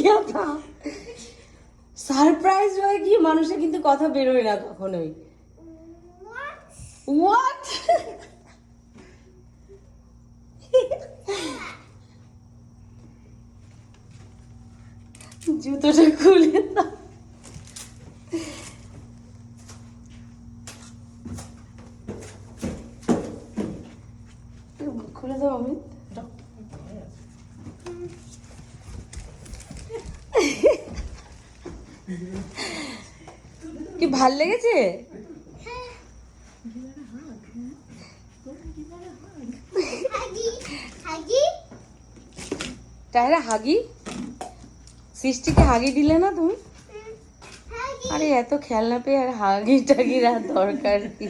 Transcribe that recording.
क्या था? সারপ্রাইজ হয়ে গিয়ে মানুষের কিন্তু কথা বেরোয় না কখনোই। What? জুতোটা খুলে দাও। খুলে দাও অমিত। কি ভাল লেগেছে? তাহলে হাগি সৃষ্টিকে হাগি দিলে না তুমি? আরে এত খেলনা পেয়ে আর হাগি টাগির আর দরকার কি?